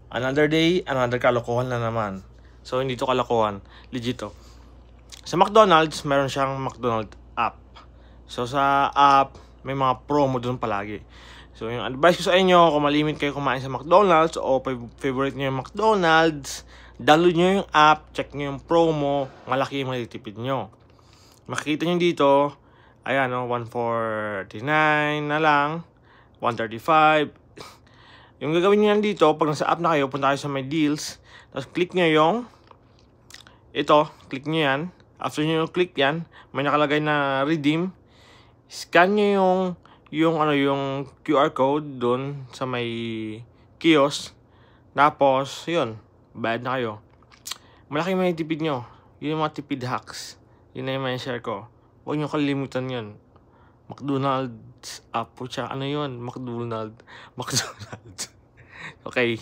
Another day, another kalokohan na naman. So, hindi to kalokohan. Legit to. Sa McDonald's, meron siyang McDonald's app. So, sa app, may mga promo dun palagi. So, yung advice ko sa inyo, kung malimit kayo kumain sa McDonald's o favorite nyo yung McDonald's, download nyo yung app, check nyo yung promo, malaki yung matitipid nyo. Makikita nyo dito, ayan, 149 na lang, 135. Yung gagawin nyo yan dito, pag nasa app na kayo, punta kayo sa my deals, tapos click nyo yung ito, click nyo yan. After nyo click yan, may nakalagay na redeem. Scan nyo yung QR code doon sa may kiosk. Tapos, yun, bayad na kayo. Malaki may tipid nyo. Yun yung mga tipid hacks. Yun na yung may share ko. Huwag nyo kalimutan yun. McDonald's app po siya. Ano yun? McDonald's. Okay.